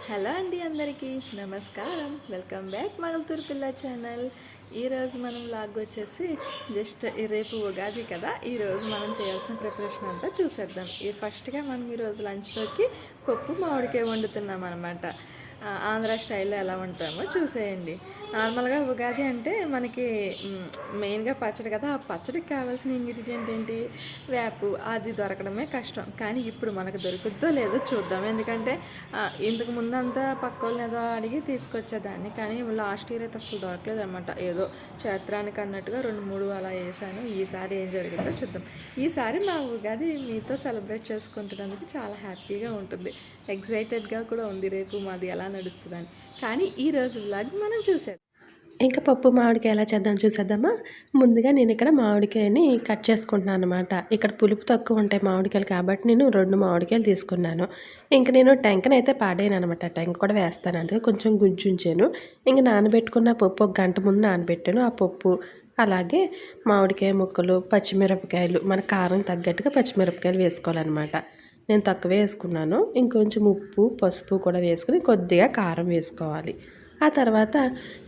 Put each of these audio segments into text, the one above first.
Hello అండి, అందరికీ నమస్కారం. వెల్కమ్ బ్యాక్ మగల్తూరు పిల్ల ఛానల్. ఈరోజు మనం లాగ్ వచ్చేసి జస్ట్ రేపు ఉగాది కదా. ఈరోజు మనం చేయాల్సిన ప్రిపరేషన్ అంతా చూసేద్దాం. ఫస్ట్గా మనం ఈరోజు లంచ్లోకి పప్పు మామిడికాయ వండుతున్నాం అనమాట. ఆంధ్ర స్టైల్లో ఎలా వండుతామో చూసేయండి. నార్మల్గా ఉగాది అంటే మనకి మెయిన్గా పచ్చడి కదా. ఆ పచ్చడికి కావాల్సిన ఇంగ్రీడియంట్ ఏంటి? వేపు. అది దొరకడమే కష్టం. కానీ ఇప్పుడు మనకు దొరుకుద్దో లేదో చూద్దాం. ఎందుకంటే ఇంతకు ముందంతా పక్క వాళ్ళని ఏదో అడిగి తీసుకొచ్చేదాన్ని. కానీ లాస్ట్ ఇయర్ అయితే అసలు దొరకలేదు అనమాట. ఏదో క్షేత్రానికి అన్నట్టుగా 2-3 అలా వేసాను. ఈసారి ఏం జరిగిందో చూద్దాం. ఈసారి మా ఉగాది మీతో సెలబ్రేట్ చేసుకుంటున్నందుకు చాలా హ్యాపీగా ఉంటుంది. ఎగ్జైటెడ్గా కూడా ఉంది రేపు మాది ఎలా నడుస్తుందని. కానీ ఈరోజు వ్లాగ్ మనం చూసేది. ఇంకా పప్పు మామిడికాయ ఎలా చేద్దాం చూసేద్దామా. ముందుగా నేను ఇక్కడ మామిడికాయని కట్ చేసుకుంటున్నాను అనమాట. ఇక్కడ పులుపు తక్కువ ఉంటాయి మామిడికాయలు కాబట్టి నేను 2 మామిడికాయలు తీసుకున్నాను. ఇంక నేను టెంకనైతే పాడేయను అనమాట. టెంక కూడా వేస్తాను, అందుకే కొంచెం గుజ్జుంచాను. ఇంక నానబెట్టుకున్న పప్పు 1 గంట ముందు నానబెట్టాను. ఆ పప్పు అలాగే మామిడికాయ ముక్కలు, పచ్చిమిరపకాయలు, మన కారం తగ్గట్టుగా పచ్చిమిరపకాయలు వేసుకోవాలన్నమాట. నేను తక్కువే వేసుకున్నాను. ఇంకొంచెం ఉప్పు, పసుపు కూడా వేసుకుని కొద్దిగా కారం వేసుకోవాలి. ఆ తర్వాత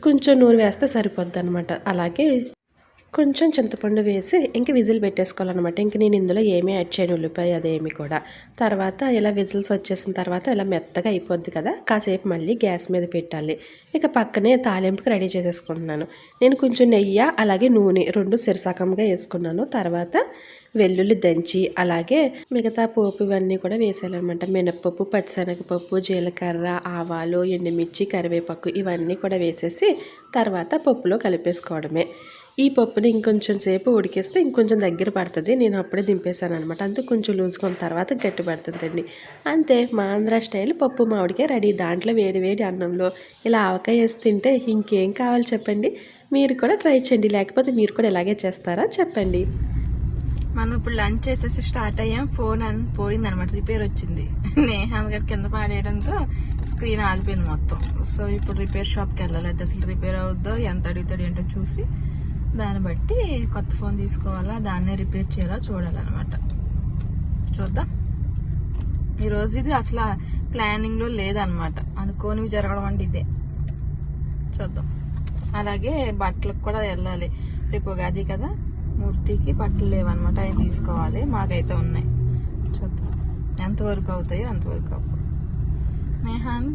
కొంచెం నూనె వేస్తే సరిపోద్ది అనమాట. అలాగే కొంచెం చింతపండు వేసి ఇంక విజిల్ పెట్టేసుకోవాలన్నమాట. ఇంక నేను ఇందులో ఏమీ యాడ్ చేయను, ఉల్లిపాయ అదేమి కూడా. తర్వాత ఇలా విజిల్స్ వచ్చేసిన తర్వాత ఇలా మెత్తగా అయిపోద్ది కదా, కాసేపు మళ్ళీ గ్యాస్ మీద పెట్టాలి. ఇక పక్కనే తాలింపుకి రెడీ చేసేసుకుంటున్నాను. నేను కొంచెం నెయ్యి అలాగే నూనె 2 సిరసకంగా వేసుకున్నాను. తర్వాత వెల్లుల్లి దంచి అలాగే మిగతా పోపు ఇవన్నీ కూడా వేసేయాలన్నమాట. మినప్పప్పు, పచ్చిశనగపప్పు, జీలకర్ర, ఆవాలు, ఎండుమిర్చి, కరివేపాకు ఇవన్నీ కూడా వేసేసి తర్వాత పప్పులో కలిపేసుకోవడమే. ఈ పప్పుని ఇంకొంచెం సేపు ఉడికేస్తే ఇంకొంచెం దగ్గర పడుతుంది. నేను అప్పుడే దింపేశాను అనమాట. అంతే, కొంచెం లూజుకున్న తర్వాత గట్టి పడుతుందండి. అంతే, మా ఆంధ్ర స్టైల్ పప్పు మామిడికాయ రెడీ. దాంట్లో వేడి వేడి అన్నంలో ఇలా ఆవకాయ వేసి తింటే ఇంకేం కావాలి చెప్పండి. మీరు కూడా ట్రై చేయండి, లేకపోతే మీరు కూడా ఇలాగే చేస్తారా చెప్పండి. మనం ఇప్పుడు లంచ్ చేసేసి స్టార్ట్ అయ్యాం. ఫోన్ అని పోయింది అనమాట, రిపేర్ వచ్చింది. నేహాన్ గడ్ కింద పాడేయడంతో స్క్రీన్ ఆగిపోయింది మొత్తం. సో ఇప్పుడు రిపేర్ షాప్కి వెళ్ళాలి. అది అసలు రిపేర్ అవుద్దో, ఎంత అడుగుతాడు ఏంటో చూసి దాన్ని బట్టి కొత్త ఫోన్ తీసుకోవాలా, దాన్నే రిపేర్ చేయాలా చూడాలన్నమాట. చూద్దాం. ఈరోజు ఇది అసలు ప్లానింగ్లో లేదనమాట. అనుకోనివి జరగడం అంటే ఇదే. చూద్దాం. అలాగే బట్టలకు కూడా వెళ్ళాలి. రేపు ఉగాది కదా, మూర్తికి బట్టలు లేవన్నమాట. ఆయన తీసుకోవాలి. మాకైతే ఉన్నాయి. చూద్దాం ఎంతవరకు అవుతాయో అంతవరకు అవ్వదు. నేహాన్,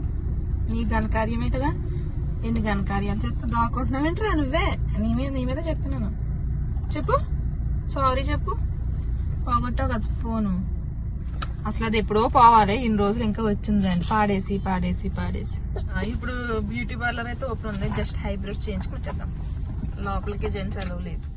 నీ ఘనకార్యమే కదా. ఎన్ని ఘనకార్యాలు చెప్తే దాక్కుంటున్నావేంట్రా నువ్వే? నీ మీద చెప్తున్నాను. చెప్పు, సారీ చెప్పు. పోగొట్టావు కదా ఫోను. అసలు అది ఎప్పుడో పోవాలి, ఇన్ని రోజులు ఇంకా వచ్చిందండి. పాడేసి పాడేసి పాడేసి. ఇప్పుడు బ్యూటీ పార్లర్ అయితే ఓపెన్ ఉంది. జస్ట్ హైబ్రోస్ చేయించుకుని వచ్చేద్దాం. లోపలికి జెంట్స్ సెలవు లేదు.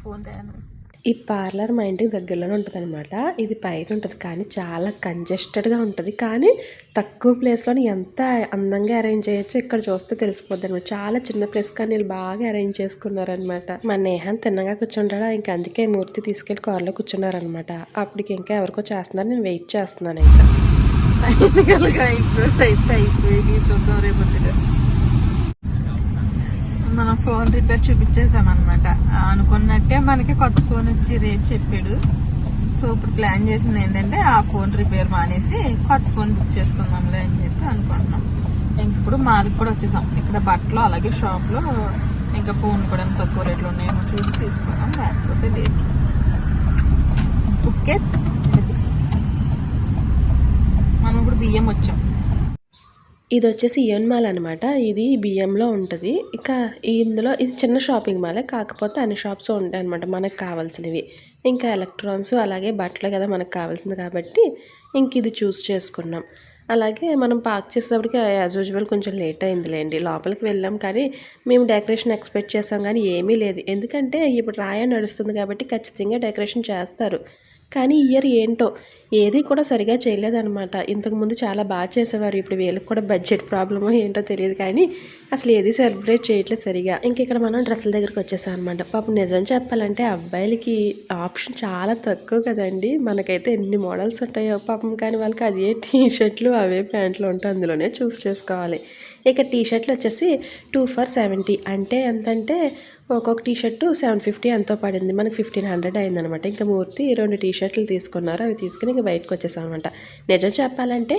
ఫోన్ తయారు. ఈ పార్లర్ మా ఇంటికి దగ్గరలోనే ఉంటుంది అనమాట. ఇది బయట ఉంటుంది కానీ చాలా కంజెస్టెడ్గా ఉంటుంది. కానీ తక్కువ ప్లేస్లోని ఎంత అందంగా అరేంజ్ చేయొచ్చు ఇక్కడ చూస్తే తెలిసిపోద్ది అనమాట. చాలా చిన్న ప్లేస్ కానీ వీళ్ళు బాగా అరేంజ్ చేసుకున్నారనమాట. మా నేహాన్ తిన్నగా కూర్చుంటాడా, ఇంకా అందుకే మూర్తి తీసుకెళ్లి కార్లో కూర్చున్నారనమాట. అప్పటికి ఇంకా ఎవరికో చేస్తున్నారు, నేను వెయిట్ చేస్తున్నాను. ఇంకా ఇంప్రెస్ అయితే అయిపోయి చూద్దాం రేపు. మనం ఫోన్ రిపేర్ చూపించేసాం అనమాట. అనుకున్నట్టే మనకి కొత్త ఫోన్ వచ్చి రేట్ చెప్పాడు. సో ఇప్పుడు ప్లాన్ చేసింది ఏంటంటే ఆ ఫోన్ రిపేర్ మానేసి కొత్త ఫోన్ బుక్ చేసుకుందాంలే అని చెప్పి అనుకుంటున్నాం. ఇంక ఇప్పుడు మాల్కి కూడా వచ్చేసాం. ఇక్కడ బట్టలు అలాగే షాప్లో ఇంకా ఫోన్ కూడా తక్కువ రేట్లు ఉన్నాయేమో చూసి తీసుకున్నాం, లేకపోతే లేదు. బుక్కే. మనం ఇప్పుడు బియ్యం వచ్చాం. ఇది వచ్చేసి ఇయన్ మాల్ అనమాట. ఇది బియ్యంలో ఉంటుంది. ఇక ఇందులో ఇది చిన్న షాపింగ్ మాలే, కాకపోతే అన్ని షాప్స్ ఉంటాయి అనమాట మనకు కావాల్సినవి. ఇంకా ఎలక్ట్రానిక్స్ అలాగే బట్టలు కదా మనకు కావాల్సింది కాబట్టి ఇంక ఇది చూస్ చేసుకున్నాం. అలాగే మనం పార్క్ చేసేటప్పటికి యాజ్ యూజువల్ కొంచెం లేట్ అయిందిలేండి. లోపలికి వెళ్ళాం కానీ మేము డెకరేషన్ ఎక్స్పెక్ట్ చేసాం కానీ ఏమీ లేదు. ఎందుకంటే ఇప్పుడు రాయ నడుస్తుంది కాబట్టి ఖచ్చితంగా డెకరేషన్ చేస్తారు. కానీ ఇయర్ ఏంటో ఏది కూడా సరిగా చేయలేదన్నమాట. ఇంతకుముందు చాలా బాగా చేసేవారు. ఇప్పుడు వీళ్ళకి కూడా బడ్జెట్ ప్రాబ్లమో ఏంటో తెలియదు కానీ అసలు ఏది సెలబ్రేట్ చేయట్లేదు సరిగా. ఇంక ఇక్కడ మనం డ్రెస్సుల దగ్గరికి వచ్చేసాం అనమాట. పాపం నిజం చెప్పాలంటే అబ్బాయిలకి ఆప్షన్ చాలా తక్కువ కదండి. మనకైతే ఎన్ని మోడల్స్ ఉంటాయో పాపం, కానీ వాళ్ళకి అదే టీ షర్ట్లు అవే ప్యాంట్లు ఉంటాయి, అందులోనే చూస్ చేసుకోవాలి. ఇక టీ షర్ట్లు వచ్చేసి 2 for 70 అంటే ఎంతంటే ఒక్కొక్క టీ షర్టు 750 ఎంతో పడింది. మనకి 1500 అయిందనమాట. ఇంకా మూర్తి 2 టీ షర్ట్లు తీసుకున్నారు. అవి తీసుకుని ఇంక బయటకు వచ్చేసామన్నమాట. నిజం చెప్పాలంటే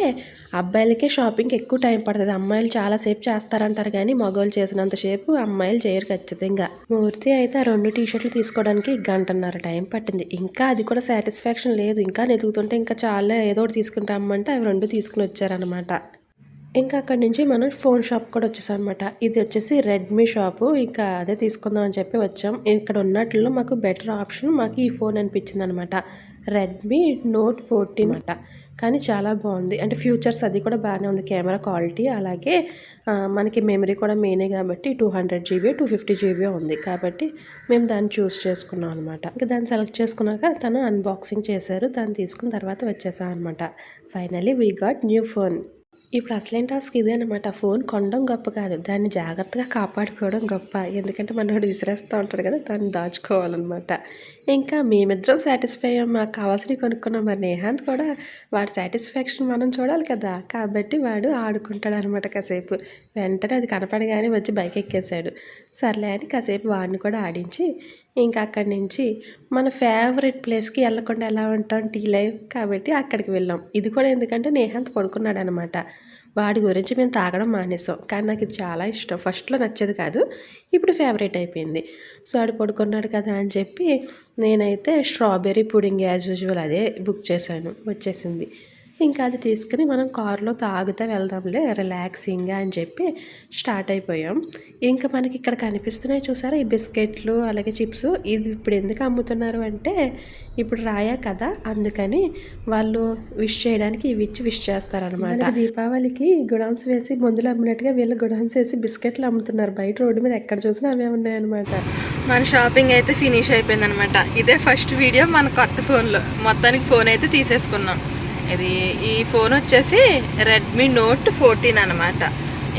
అబ్బాయిలకే షాపింగ్కి ఎక్కువ టైం పడుతుంది. అమ్మాయిలు చాలాసేపు చేస్తారంటారు కానీ మగవాళ్ళు చేసినంతసేపు అమ్మాయిలు చేయరు ఖచ్చితంగా. మూర్తి అయితే ఆ 2 టీ షర్ట్లు తీసుకోవడానికి గంటన్నర టైం పట్టింది. ఇంకా అది కూడా సాటిస్ఫాక్షన్ లేదు. ఇంకా వెతుకుతుంటే ఇంకా చాలా ఏదో ఒకటి తీసుకుని రమ్మంటే అవి 2 తీసుకుని వచ్చారనమాట. ఇంకా అక్కడి నుంచి మనం ఫోన్ షాప్ కూడా వచ్చేసాం అనమాట. ఇది వచ్చేసి రెడ్మీ షాపు. ఇంకా అదే తీసుకుందాం అని చెప్పి వచ్చాం. ఇక్కడ ఉన్నట్లో మాకు బెటర్ ఆప్షన్ మాకు ఈ ఫోన్ అనిపించింది అనమాట. రెడ్మీ నోట్ 14 అనమాట. కానీ చాలా బాగుంది. అంటే ఫ్యూచర్స్ అది కూడా బాగానే ఉంది. కెమెరా క్వాలిటీ అలాగే మనకి మెమరీ కూడా మెయినే కాబట్టి 200 GB 250 GB ఉంది. కాబట్టి మేము దాన్ని చూస్ చేసుకున్నాం అనమాట. ఇంకా దాన్ని సెలెక్ట్ చేసుకున్నాక తను అన్బాక్సింగ్ చేశారు. దాన్ని తీసుకున్న తర్వాత వచ్చేసాం అనమాట. Finally we got new phone. ఇప్పుడు అసలైన టాస్క్ ఇదే అనమాట. ఫోన్ కొనడం గొప్ప కాదు, దాన్ని జాగ్రత్తగా కాపాడుకోవడం గొప్ప. ఎందుకంటే మనోడు విసిరేస్తూ ఉంటాడు కదా, దాన్ని దాచుకోవాలన్నమాట. ఇంకా మేమిద్దరం సాటిస్ఫై అయ్యాం. మాకు కావాల్సినవి కొనుక్కున్నాం. మరి నేహాంత్ కూడా వాడి సాటిస్ఫాక్షన్ మనం చూడాలి కదా, కాబట్టి వాడు ఆడుకుంటాడు అనమాట కాసేపు. వెంటనే అది కనపడగానే వచ్చి బైక్ ఎక్కేసాడు. సర్లే అని కాసేపు వాడిని కూడా ఆడించి ఇంకా అక్కడి నుంచి మన ఫేవరెట్ ప్లేస్కి వెళ్ళకుండా ఎలా ఉంటాం, టీ లైవ్, కాబట్టి అక్కడికి వెళ్ళాం. ఇది కూడా ఎందుకంటే నేహాంత్ పడుకున్నాడు అనమాట. వాడి గురించి మేము తాగడం మానేసాం. కానీ నాకు ఇది చాలా ఇష్టం. ఫస్ట్లో నచ్చేది కాదు, ఇప్పుడు ఫేవరెట్ అయిపోయింది. సో వాడు పడుకున్నాడు కదా అని చెప్పి నేనైతే స్ట్రాబెర్రీ పుడింగ్ యాజ్ యూజువల్ అదే బుక్ చేశాను. వచ్చేసింది. ఇంకా అది తీసుకుని మనం కారులో తాగుతూ వెళ్దాంలే రిలాక్సింగ్గా అని చెప్పి స్టార్ట్ అయిపోయాం. ఇంకా మనకి ఇక్కడ కనిపిస్తున్నాయి చూసారా ఈ బిస్కెట్లు అలాగే చిప్స్. ఇది ఇప్పుడు ఎందుకు అమ్ముతున్నారు అంటే ఇప్పుడు రాయా కదా, అందుకని వాళ్ళు విష్ చేయడానికి ఇవి ఇచ్చి విష్ చేస్తారనమాట. దీపావళికి గుడౌన్స్ వేసి మందులు అమ్మినట్టుగా వీళ్ళు గుడౌన్స్ వేసి బిస్కెట్లు అమ్ముతున్నారు. బయట రోడ్డు మీద ఎక్కడ చూసినా అవే ఉన్నాయన్నమాట. మన షాపింగ్ అయితే ఫినిష్ అయిపోయింది అనమాట. ఇదే ఫస్ట్ వీడియో మన కొత్త ఫోన్లో. మొత్తానికి ఫోన్ అయితే తీసేసుకున్నాం. ఈ ఫోన్ వచ్చేసి రెడ్మీ నోట్ 14 అనమాట.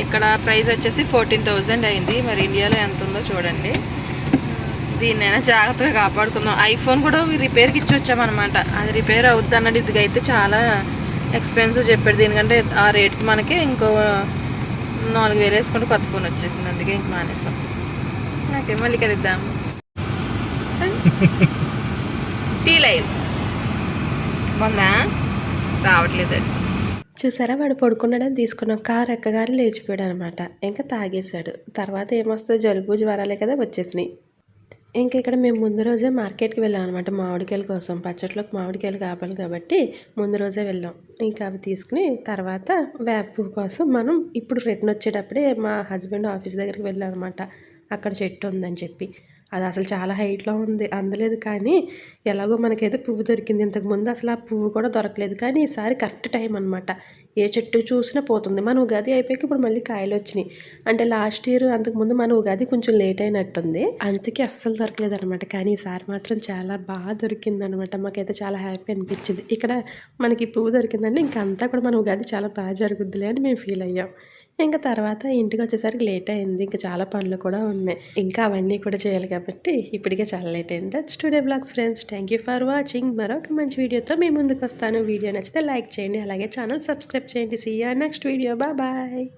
ఇక్కడ ప్రైస్ వచ్చేసి 14,000 అయింది. మరి ఇండియాలో ఎంత ఉందో చూడండి. దీన్నైనా జాగ్రత్తగా కాపాడుకుందాం. ఐఫోన్ కూడా రిపేర్కి ఇచ్చి వచ్చామన్నమాట. అది రిపేర్ అవుద్ది అన్నట్టు. ఇది అయితే చాలా ఎక్స్పెన్సివ్ చెప్పాడు. దీనికంటే ఆ రేట్కి మనకి ఇంకో 4,000 వేసుకుంటే కొత్త ఫోన్ వచ్చేసింది. అందుకే ఇంక మానేసాం. ఓకే, మళ్ళీ కలుద్దాం. టీ లైవ్ మొన్న రావట్లేదండి. చూసారా వాడు పడుకున్నాడని తీసుకున్నాం. కారు ఎక్కగానే లేచిపోయాడు అనమాట. ఇంకా తాగేశాడు. తర్వాత ఏమొస్తుంది, జలుబు జ్వరాలే కదా వచ్చేసినాయి. ఇంకా ఇక్కడ మేము ముందు రోజే మార్కెట్కి వెళ్ళాం అనమాట. మామిడికాయల కోసం, పచ్చట్లోకి మామిడికాయలు కావాలి కాబట్టి ముందు రోజే వెళ్ళాం. ఇంకా అవి తీసుకుని తర్వాత వేప కోసం మనం ఇప్పుడు రిటర్న్ వచ్చేటప్పుడే మా హస్బెండ్ ఆఫీస్ దగ్గరికి వెళ్ళాం అనమాట. అక్కడ చెట్టు ఉందని చెప్పి. అది అసలు చాలా హైట్లో ఉంది, అందలేదు. కానీ ఎలాగో మనకైతే పువ్వు దొరికింది. ఇంతకుముందు అసలు ఆ పువ్వు కూడా దొరకలేదు. కానీ ఈసారి కరెక్ట్ టైం అనమాట. ఏ చెట్టు చూసినా పోతుంది. మన ఉగాది అయిపోయాక ఇప్పుడు మళ్ళీ కాయలు వచ్చినాయి. అంటే లాస్ట్ ఇయర్ అంతకుముందు మన ఉగాది కొంచెం లేట్ అయినట్టుంది, అందుకే అస్సలు దొరకలేదు అనమాట. కానీ ఈసారి మాత్రం చాలా బాగా దొరికింది అనమాట. మాకైతే చాలా హ్యాపీ అనిపించింది. ఇక్కడ మనకి పువ్వు దొరికిందంటే ఇంకా అంతా కూడా మన ఉగాది చాలా బాగా జరుగుద్దిలే అని మేము ఫీల్ అయ్యాం. ఇంకా తర్వాత ఇంటికి వచ్చేసరికి లేట్ అయింది. ఇంకా చాలా పనులు కూడా ఉన్నాయి. ఇంకా అవన్నీ కూడా చేయాలి కాబట్టి ఇప్పటికే చాలా లేట్ అయింది. That's today blogs friends. Thank you for watching. మరొక మంచి వీడియోతో మీ ముందుకు వస్తాను. వీడియో నచ్చితే లైక్ చేయండి, అలాగే ఛానల్ సబ్స్క్రైబ్ చేయండి. See you next video. Bye.